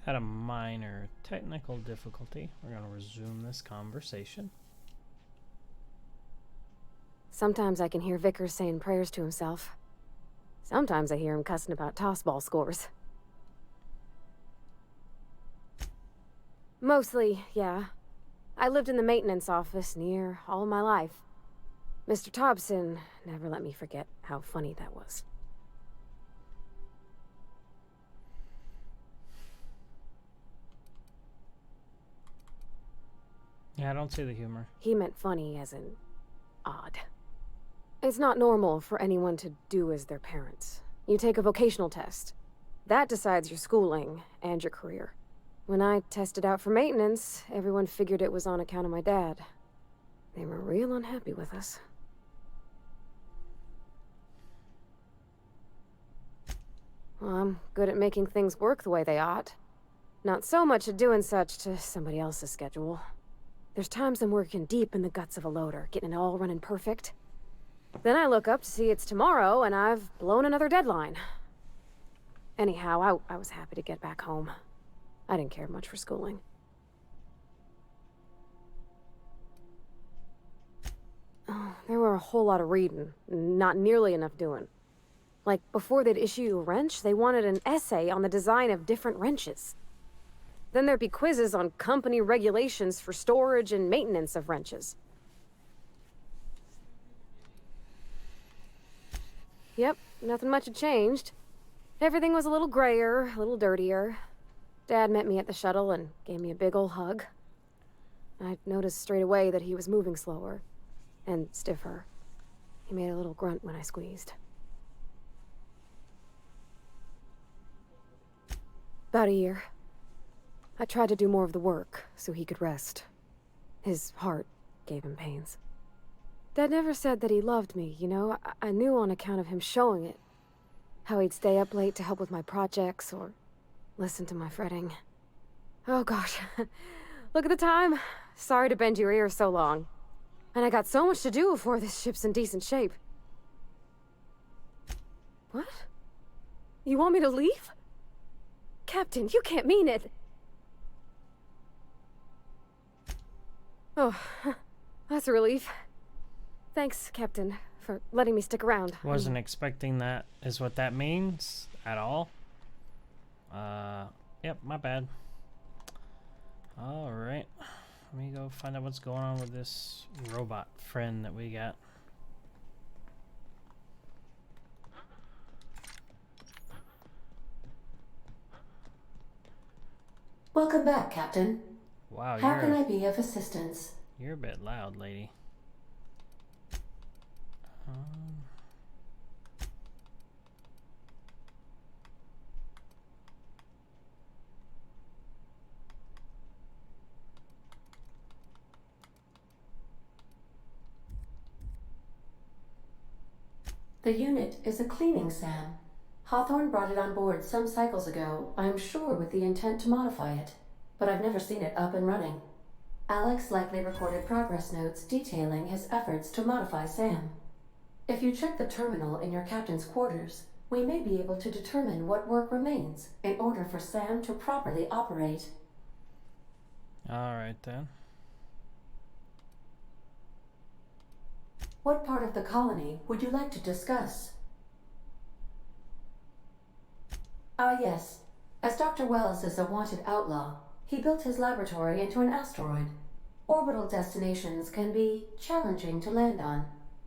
Had a minor technical difficulty. We're going to resume this conversation. Sometimes I can hear Vickers saying prayers to himself. Sometimes I hear him cussing about tossball scores. Mostly, yeah. I lived in the maintenance office near all my life. Mr. Thompson never let me forget how funny that was. Yeah, I don't see the humor. He meant funny as in odd. It's not normal for anyone to do as their parents. You take a vocational test. That decides your schooling and your career. When I tested out for maintenance, everyone figured it was on account of my dad. They were real unhappy with us. Well, I'm good at making things work the way they ought. Not so much at doing such to somebody else's schedule. There's times I'm working deep in the guts of a loader, getting it all running perfect. Then I look up to see it's tomorrow, and I've blown another deadline. Anyhow, I was happy to get back home. I didn't care much for schooling. Oh, there were a whole lot of reading, not nearly enough doing. Like, before they'd issue you a wrench, they wanted an essay on the design of different wrenches. Then there'd be quizzes on company regulations for storage and maintenance of wrenches. Yep, nothing much had changed. Everything was a little grayer, a little dirtier. Dad met me at the shuttle and gave me a big ol' hug. I noticed straight away that he was moving slower and stiffer. He made a little grunt when I squeezed. About a year. I tried to do more of the work so he could rest. His heart gave him pains. Dad never said that he loved me, you know? I knew on account of him showing it. How he'd stay up late to help with my projects or listen to my fretting. Oh gosh, look at the time. Sorry to bend your ear so long. And I got so much to do before this ship's in decent shape. What? You want me to leave? Captain, you can't mean it! Oh, that's a relief. Thanks, Captain, for letting me stick around. Wasn't expecting that is what that means at all. Yep, my bad. Alright. Let me go find out what's going on with this robot friend that we got. Welcome back, Captain. Wow, How can I be of assistance? You're a bit loud, lady. The unit is a cleaning SAM. Hawthorne brought it on board some cycles ago, I'm sure with the intent to modify it, but I've never seen it up and running. Alex likely recorded progress notes detailing his efforts to modify SAM. If you check the terminal in your captain's quarters, we may be able to determine what work remains in order for SAM to properly operate. Alright then. What part of the colony would you like to discuss? Yes. As Dr. Wells is a wanted outlaw, he built his laboratory into an asteroid. Orbital destinations can be challenging to land on.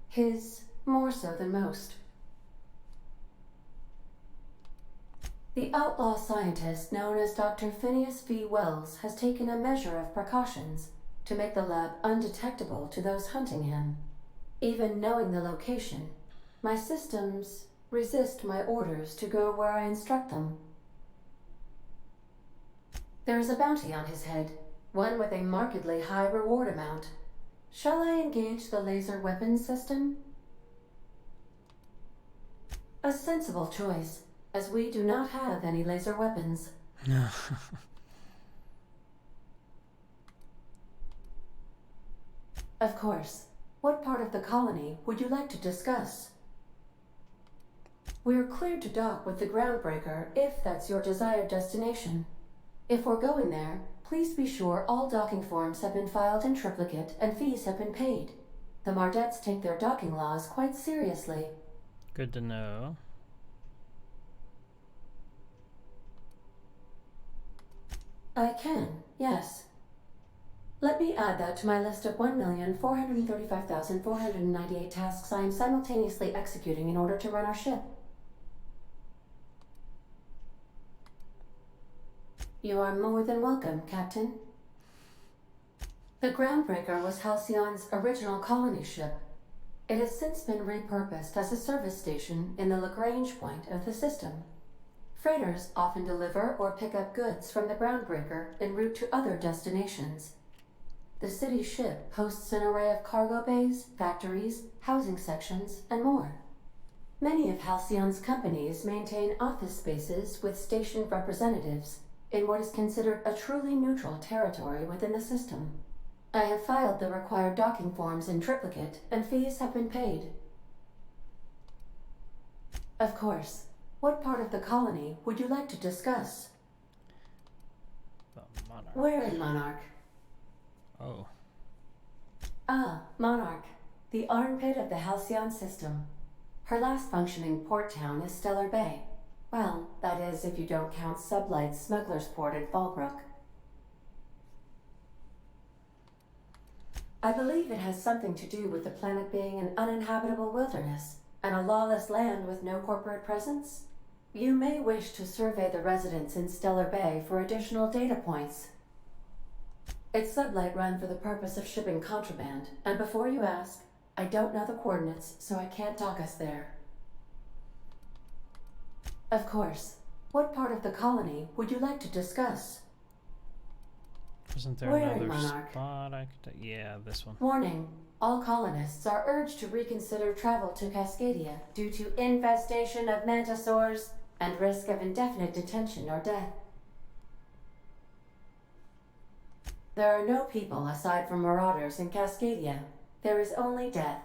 His more so than most. The outlaw scientist known as Dr. Phineas V. Wells has taken a measure of precautions to make the lab undetectable to those hunting him. Even knowing the location, my systems resist my orders to go where I instruct them. There is a bounty on his head, one with a markedly high reward amount. Shall I engage the laser weapons system? A sensible choice, as we do not have any laser weapons. No. Of course. What part of the colony would you like to discuss? We're cleared to dock with the Groundbreaker if that's your desired destination. If we're going there, please be sure all docking forms have been filed in triplicate and fees have been paid. The Mardettes take their docking laws quite seriously. Good to know. I can, yes. Let me add that to my list of 1,435,498 tasks I am simultaneously executing in order to run our ship. You are more than welcome, Captain. The Groundbreaker was Halcyon's original colony ship. It has since been repurposed as a service station in the Lagrange point of the system. Freighters often deliver or pick up goods from the Groundbreaker en route to other destinations. The city ship hosts an array of cargo bays, factories, housing sections, and more. Many of Halcyon's companies maintain office spaces with station representatives in what is considered a truly neutral territory within the system. I have filed the required docking forms in triplicate, and fees have been paid. Of course. What part of the colony would you like to discuss? The Monarch. Where in Monarch? Oh. Ah, Monarch, the armpit of the Halcyon system. Her last functioning port town is Stellar Bay. Well, that is if you don't count Sublight's Smuggler's Port at Fallbrook. I believe it has something to do with the planet being an uninhabitable wilderness and a lawless land with no corporate presence. You may wish to survey the residents in Stellar Bay for additional data points. It's Sublight run for the purpose of shipping contraband, and before you ask, I don't know the coordinates, so I can't dock us there. Of course. What part of the colony would you like to discuss? Wasn't there Where in another Monarch? spot I could... Yeah, this one. Warning. All colonists are urged to reconsider travel to Cascadia due to infestation of mantisaurs and risk of indefinite detention or death. There are no people aside from marauders in Cascadia. There is only death.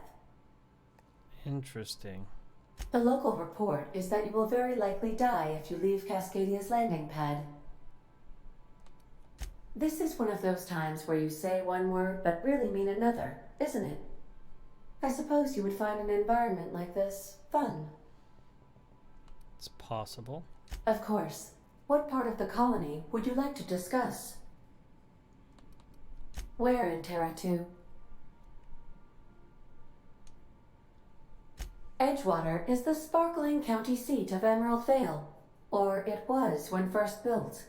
Interesting. The local report is that you will very likely die if you leave Cascadia's landing pad. This is one of those times where you say one word but really mean another, isn't it? I suppose you would find an environment like this fun. It's possible. Of course. What part of the colony would you like to discuss? Where in Terra 2? Edgewater is the sparkling county seat of Emerald Vale, or it was when first built.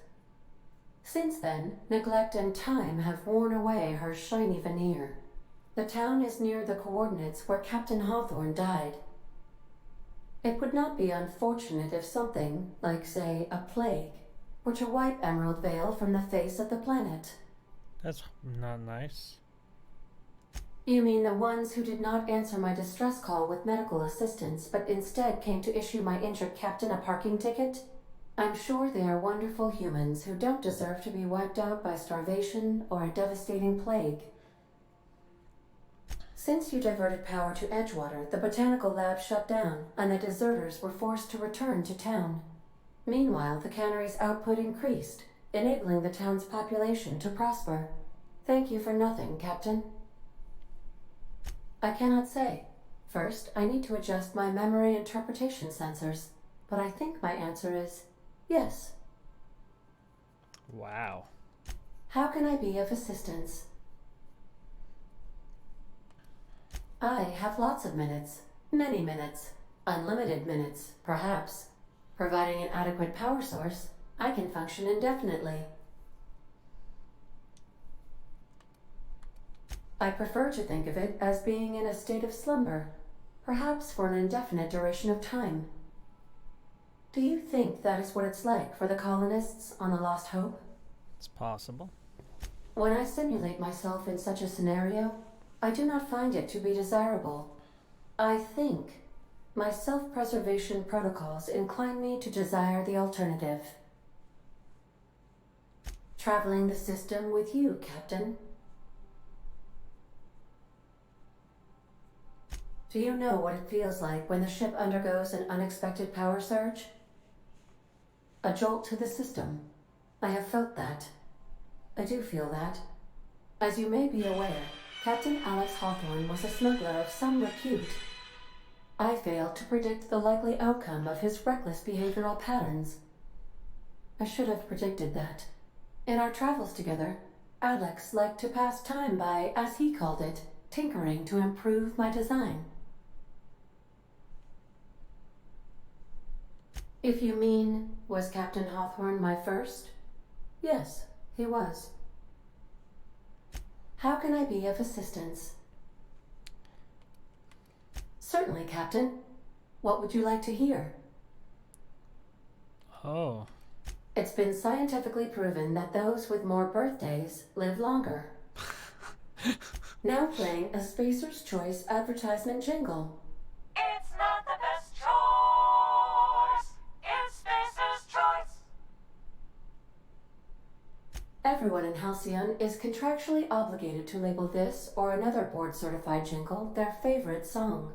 Since then, neglect and time have worn away her shiny veneer. The town is near the coordinates where Captain Hawthorne died. It would not be unfortunate if something, like say a plague, were to wipe Emerald Vale from the face of the planet. That's not nice. You mean the ones who did not answer my distress call with medical assistance, but instead came to issue my injured captain a parking ticket? I'm sure they are wonderful humans who don't deserve to be wiped out by starvation or a devastating plague. Since you diverted power to Edgewater, the botanical lab shut down, and the deserters were forced to return to town. Meanwhile, the cannery's output increased, enabling the town's population to prosper. Thank you for nothing, Captain. I cannot say. First, I need to adjust my memory interpretation sensors, but I think my answer is yes. Wow. How can I be of assistance? I have lots of minutes. Many minutes. Unlimited minutes, perhaps. Providing an adequate power source, I can function indefinitely. I prefer to think of it as being in a state of slumber, perhaps for an indefinite duration of time. Do you think that is what it's like for the colonists on the Lost Hope? It's possible. When I simulate myself in such a scenario, I do not find it to be desirable. I think my self-preservation protocols incline me to desire the alternative. Traveling the system with you, Captain. Do you know what it feels like when the ship undergoes an unexpected power surge? A jolt to the system. I have felt that. I do feel that. As you may be aware, Captain Alex Hawthorne was a smuggler of some repute. I failed to predict the likely outcome of his reckless behavioral patterns. I should have predicted that. In our travels together, Alex liked to pass time by, as he called it, tinkering to improve my design. If you mean, was Captain Hawthorne my first? Yes, he was. How can I be of assistance? Certainly, Captain. What would you like to hear? Oh. It's been scientifically proven that those with more birthdays live longer. Now playing a Spacer's Choice advertisement jingle. It's not the best choice. It's Spacer's Choice. Everyone in Halcyon is contractually obligated to label this or another board-certified jingle their favorite song.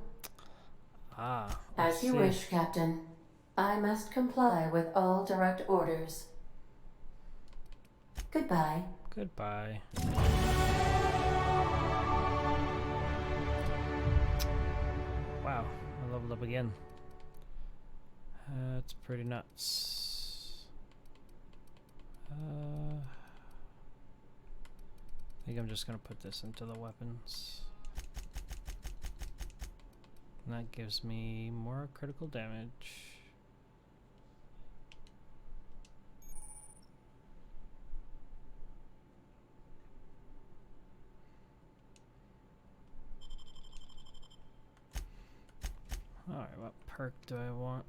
Ah. I As you see. wish, Captain. I must comply with all direct orders. Goodbye. Goodbye. Wow, I leveled up again. That's pretty nuts. I think I'm just gonna put this into the weapons. And that gives me more critical damage. Alright, what perk do I want?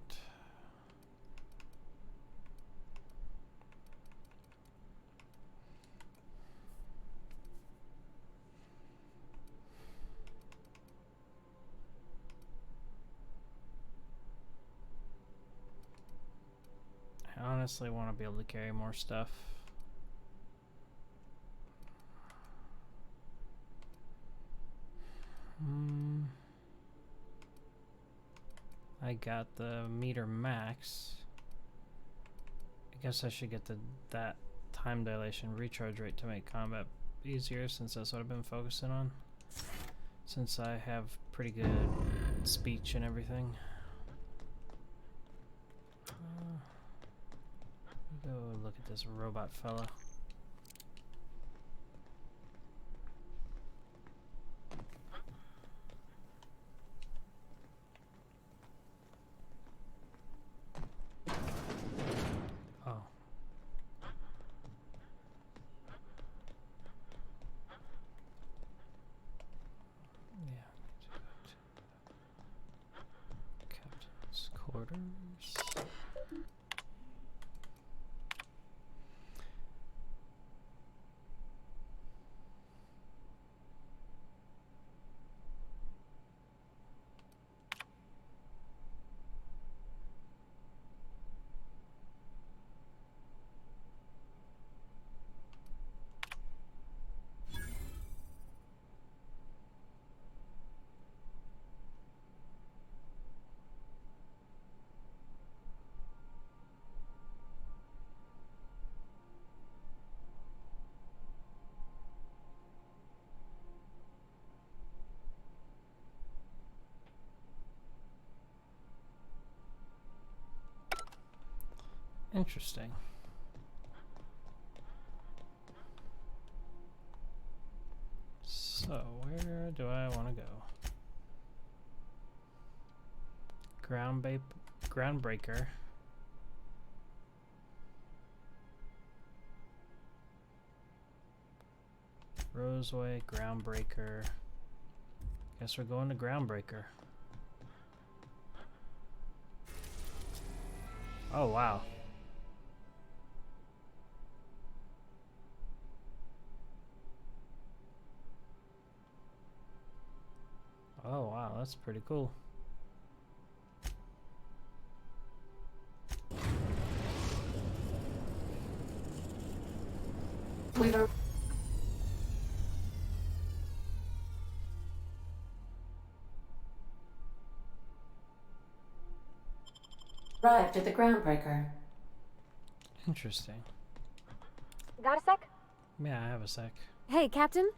I honestly want to be able to carry more stuff. I got the meter max. I guess I should get that time dilation recharge rate to make combat easier, since that's what I've been focusing on. Since I have pretty good speech and everything. Go look at this robot fella. Oh. Yeah. Captain's quarters. Interesting. So, where do I want to go? Groundbreaker. Roseway, Groundbreaker. Guess we're going to Groundbreaker. Oh, wow. Oh, wow, that's pretty cool. We've arrived at the Groundbreaker. Interesting. Got a sec? Yeah, I have a sec. Hey, Captain.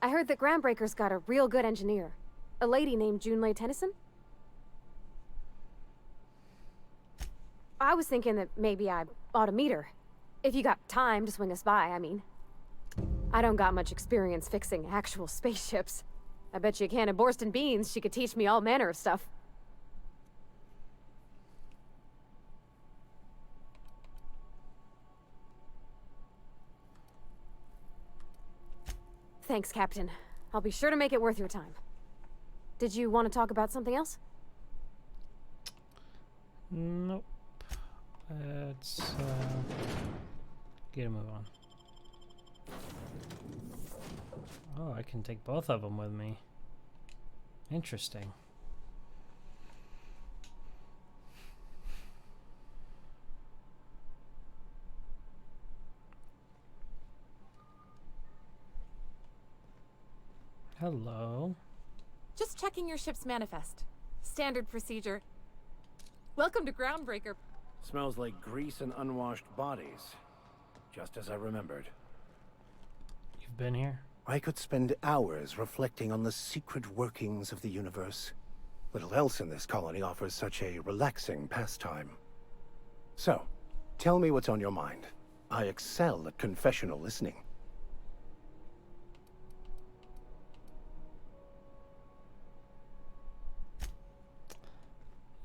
I heard that Groundbreaker's got a real good engineer. A lady named Junlei Tennyson? I was thinking that maybe I ought to meet her. If you got time to swing us by, I mean. I don't got much experience fixing actual spaceships. I bet you a can of Borston beans she could teach me all manner of stuff. Thanks, Captain. I'll be sure to make it worth your time. Did you want to talk about something else? Nope. Let's get a move on. Oh, I can take both of them with me. Interesting. Hello. Just checking your ship's manifest. Standard procedure. Welcome to Groundbreaker. Smells like grease and unwashed bodies. Just as I remembered. You've been here? I could spend hours reflecting on the secret workings of the universe. Little else in this colony offers such a relaxing pastime. So, tell me what's on your mind. I excel at confessional listening.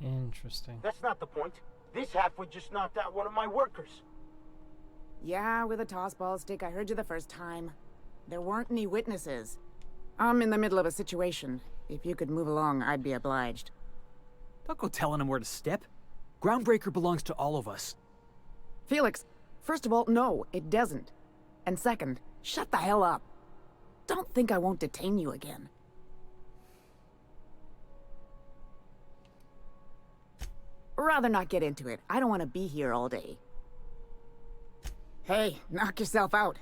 Interesting. That's not the point. This halfwit just knocked out one of my workers. Yeah, with a tossball stick, I heard you the first time. There weren't any witnesses. I'm in the middle of a situation. If you could move along, I'd be obliged. Don't go telling him where to step. Groundbreaker belongs to all of us. Felix, first of all, no, it doesn't. And second, shut the hell up. Don't think I won't detain you again. Rather not get into it. I don't want to be here all day. Hey, knock yourself out.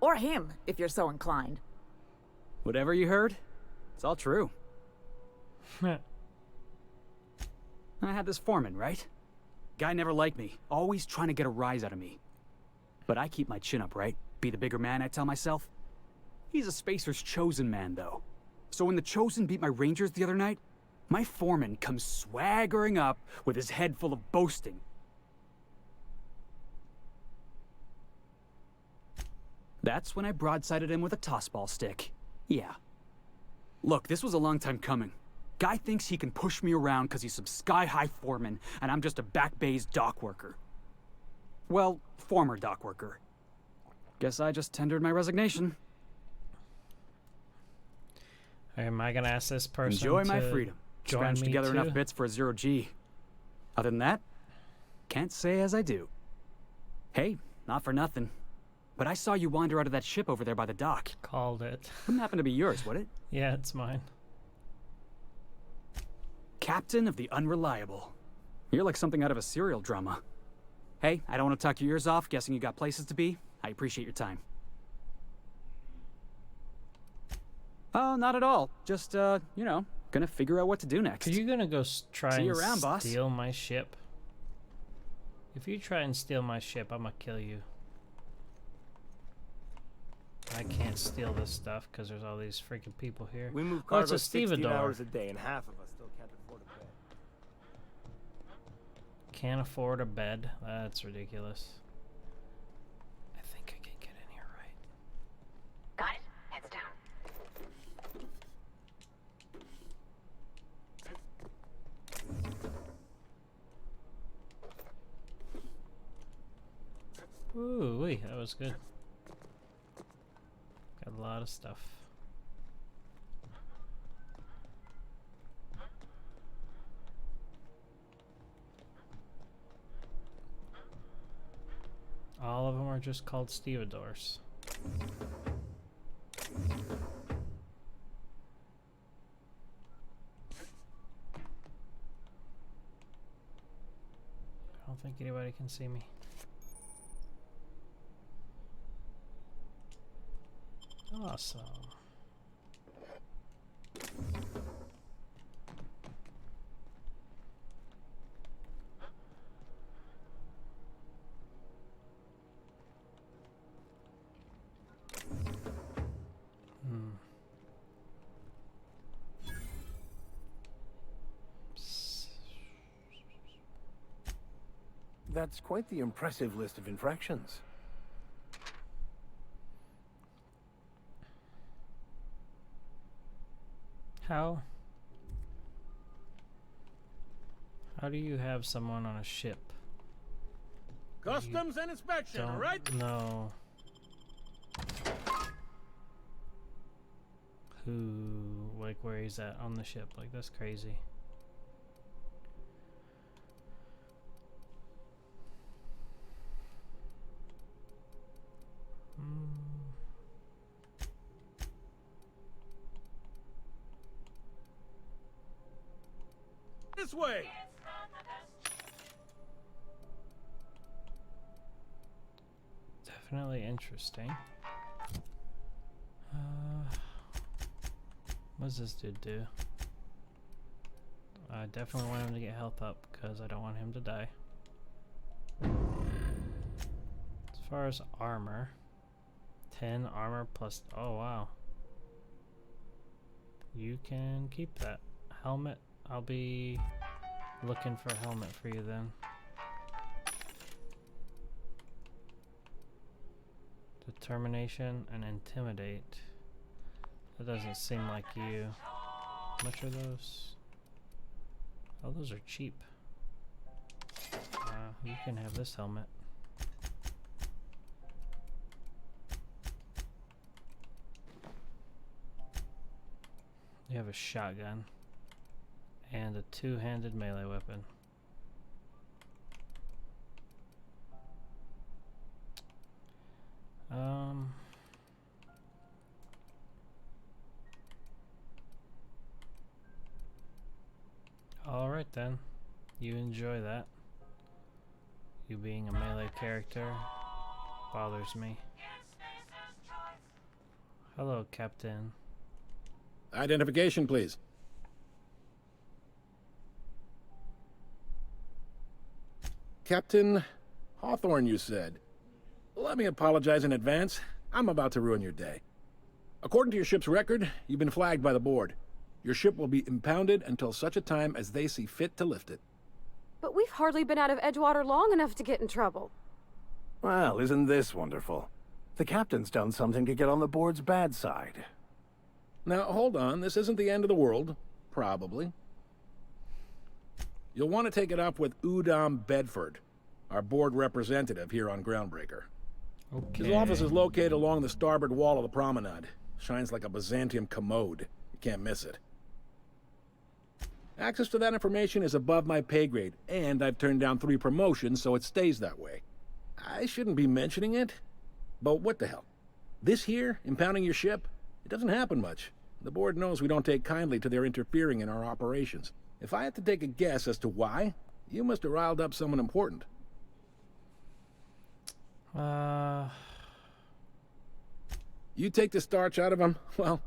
Or him, if you're so inclined. Whatever you heard, it's all true. I had this foreman, right? Guy never liked me, always trying to get a rise out of me. But I keep my chin up, right? Be the bigger man, I tell myself. He's a Spacer's chosen man, though. So when the Chosen beat my Rangers the other night, my foreman comes swaggering up with his head full of boasting. That's when I broadsided him with a tossball stick. Yeah. Look, this was a long time coming. Guy thinks he can push me around because he's some sky-high foreman, and I'm just a back bay's dock worker. Well, former dock worker. Guess I just tendered my resignation. Am I gonna ask this person Enjoy to my freedom. join Scrounged me together too? enough bits for a 0G. Other than that, can't say as I do. Hey, not for nothing, but I saw you wander out of that ship over there by the dock. Called it. Wouldn't happen to be yours, would it? Yeah, it's mine. Captain of the Unreliable. You're like something out of a serial drama. Hey, I don't want to talk your ears off, guessing you got places to be. I appreciate your time. Oh, not at all. Just, you know, gonna figure out what to do next. Are you gonna go try See you and around, boss. steal my ship? If you try and steal my ship, I'm gonna kill you. I can't steal this stuff because there's all these freaking people here. We move Oh, it's cargo a 16 stevedore. hours a day, and half of us still can't afford a bed. Can't afford a bed. That's ridiculous. I think I can get in here right. Got it. Heads down. Ooh, wee, that was good. Got a lot of stuff. All of them are just called stevedores. I don't think anybody can see me. Awesome. That's quite the impressive list of infractions. How do you have someone on a ship? Customs and inspection, all Don't right? know who, like, where he's at on the ship. Like, that's crazy. This way! Definitely interesting. What does this dude do? I definitely want him to get health up because I don't want him to die. As far as armor, 10 armor plus. Oh wow. You can keep that. Helmet, I'll be looking for a helmet for you then. Determination and intimidate. That doesn't seem like you. How much are those? Oh, those are cheap. You can have this helmet. You have a shotgun and a two-handed melee weapon. Alright then. You enjoy that. You being a melee character bothers me. Hello, Captain. Identification, please. Captain Hawthorne, you said. Let me apologize in advance. I'm about to ruin your day. According to your ship's record, you've been flagged by the board. Your ship will be impounded until such a time as they see fit to lift it. But we've hardly been out of Edgewater long enough to get in trouble. Well, isn't this wonderful? The captain's done something to get on the board's bad side. Now, hold on. This isn't the end of the world. Probably. You'll want to take it up with Udom Bedford, our board representative here on Groundbreaker. Okay. His office is located along the starboard wall of the promenade. Shines like a Byzantium commode. You can't miss it. Access to that information is above my pay grade, and I've turned down 3 promotions, so it stays that way. I shouldn't be mentioning it, but what the hell? This here, impounding your ship, it doesn't happen much. The board knows we don't take kindly to their interfering in our operations. If I had to take a guess as to why, you must have riled up someone important. You take the starch out of them, well,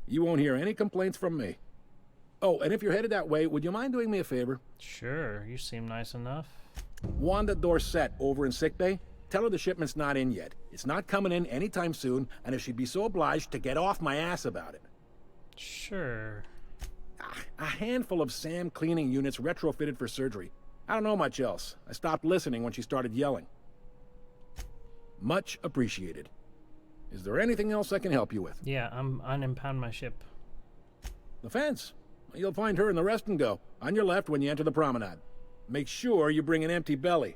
you won't hear any complaints from me. Oh, and if you're headed that way, would you mind doing me a favor? Sure, you seem nice enough. Wanda Dorset over in sickbay, tell her the shipment's not in yet. It's not coming in anytime soon, and if she'd be so obliged to get off my ass about it. Sure. A handful of SAM cleaning units retrofitted for surgery. I don't know much else. I stopped listening when she started yelling. Much appreciated. Is there anything else I can help you with? Yeah, I'm unimpound my ship. The fence. You'll find her in the rest and go, on your left when you enter the promenade. Make sure you bring an empty belly.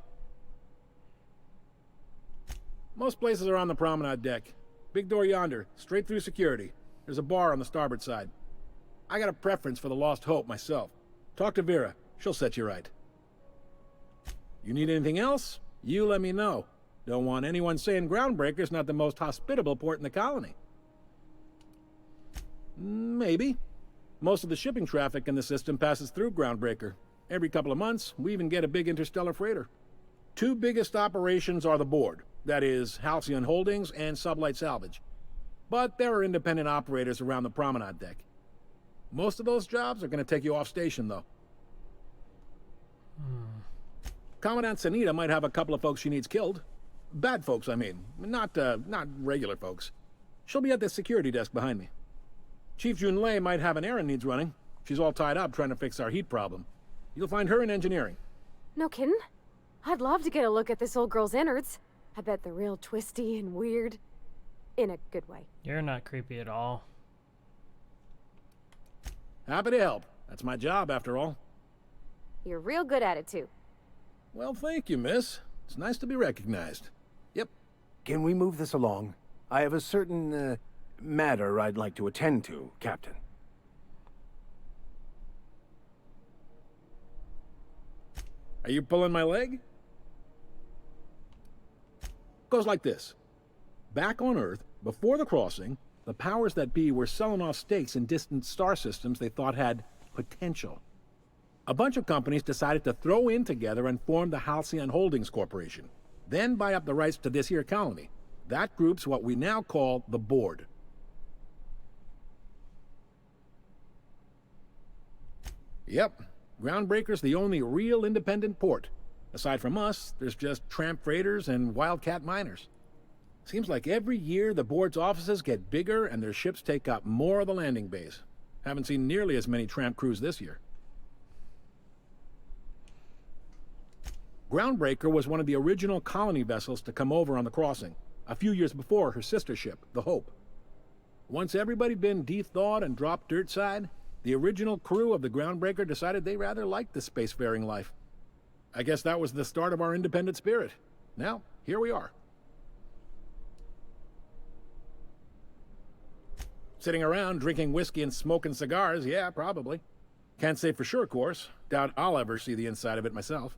Most places are on the promenade deck. Big door yonder, straight through security. There's a bar on the starboard side. I got a preference for the Lost Hope myself. Talk to Vera. She'll set you right. You need anything else? You let me know. Don't want anyone saying Groundbreaker's not the most hospitable port in the colony. Maybe. Most of the shipping traffic in the system passes through Groundbreaker. Every couple of months, we even get a big interstellar freighter. 2 biggest operations are the board. That is, Halcyon Holdings and Sublight Salvage. But there are independent operators around the promenade deck. Most of those jobs are going to take you off station, though. Commandant Sanita might have a couple of folks she needs killed. Bad folks, I mean. Not regular folks. She'll be at the security desk behind me. Chief Junlei might have an errand needs running. She's all tied up trying to fix our heat problem. You'll find her in engineering. No kidding? I'd love to get a look at this old girl's innards. I bet they're real twisty and weird. In a good way. You're not creepy at all. Happy to help. That's my job, after all. You're real good at it, too. Well, thank you, miss. It's nice to be recognized. Yep. Can we move this along? I have a certain, matter I'd like to attend to, Captain. Are you pulling my leg? Goes like this. Back on Earth, before the crossing, the powers that be were selling off stakes in distant star systems they thought had potential. A bunch of companies decided to throw in together and form the Halcyon Holdings Corporation, then buy up the rights to this here colony. That group's what we now call the Board. Yep, Groundbreaker's the only real independent port. Aside from us, there's just tramp freighters and wildcat miners. Seems like every year the Board's offices get bigger and their ships take up more of the landing bays. Haven't seen nearly as many tramp crews this year. Groundbreaker was one of the original colony vessels to come over on the crossing, a few years before her sister ship, the Hope. Once everybody'd been de-thawed and dropped dirt side, the original crew of the Groundbreaker decided they rather liked the spacefaring life. I guess that was the start of our independent spirit. Now, here we are. Sitting around drinking whiskey and smoking cigars, yeah, probably. Can't say for sure, of course. Doubt I'll ever see the inside of it myself.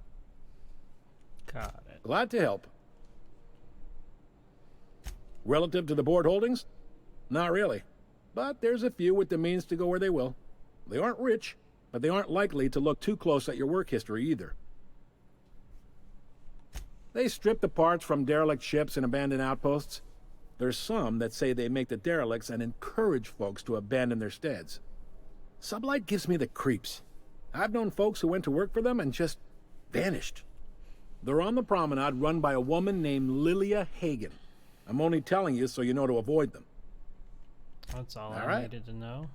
Got it. Glad to help. Relative to the Board holdings? Not really. But there's a few with the means to go where they will. They aren't rich, but they aren't likely to look too close at your work history either. They strip the parts from derelict ships and abandoned outposts. There's some that say they make the derelicts and encourage folks to abandon their steads. Sublight gives me the creeps. I've known folks who went to work for them and just vanished. They're on the promenade run by a woman named Lilia Hagen. I'm only telling you so you know to avoid them. That's all All I right. needed to know.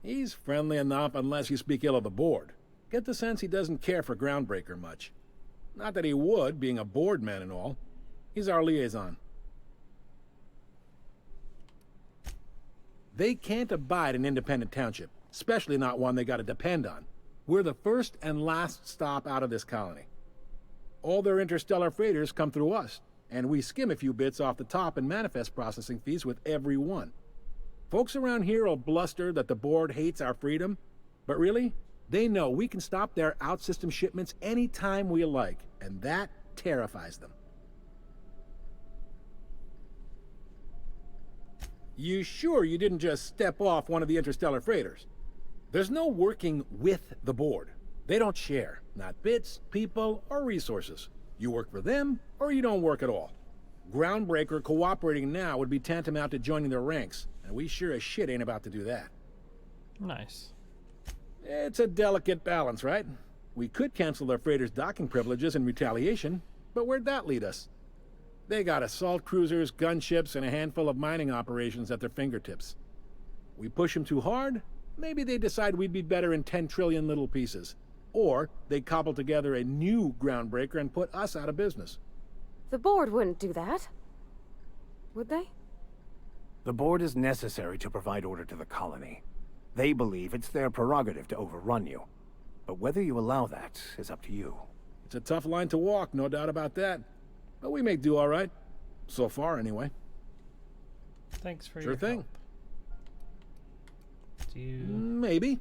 He's friendly enough unless you speak ill of the Board. Get the sense he doesn't care for Groundbreaker much. Not that he would, being a Board man and all. He's our liaison. They can't abide an independent township, especially not one they gotta depend on. We're the first and last stop out of this colony. All their interstellar freighters come through us, and we skim a few bits off the top in manifest processing fees with every one. Folks around here will bluster that the Board hates our freedom, but really, they know we can stop their out-system shipments anytime we like, and that terrifies them. You sure you didn't just step off one of the interstellar freighters? There's no working with the Board. They don't share, not bits, people, or resources. You work for them, or you don't work at all. Groundbreaker cooperating now would be tantamount to joining their ranks, and we sure as shit ain't about to do that. Nice. It's a delicate balance, right? We could cancel their freighters' docking privileges in retaliation, but where'd that lead us? They got assault cruisers, gunships, and a handful of mining operations at their fingertips. We push them too hard, maybe they decide we'd be better in 10 trillion little pieces. Or they cobble together a new Groundbreaker and put us out of business. The Board wouldn't do that. Would they? The Board is necessary to provide order to the colony. They believe it's their prerogative to overrun you. But whether you allow that is up to you. It's a tough line to walk, no doubt about that. But we make do all right. So far, anyway. Thanks for Sure your thing. help. Do you Maybe.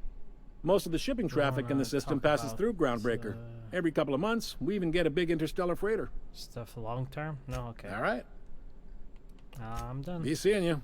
Most of the shipping traffic in wanna the system talk passes about, through Groundbreaker. Every couple of months, we even get a big interstellar freighter. stuff long term? No, okay. All right. I'm done. Be seeing you.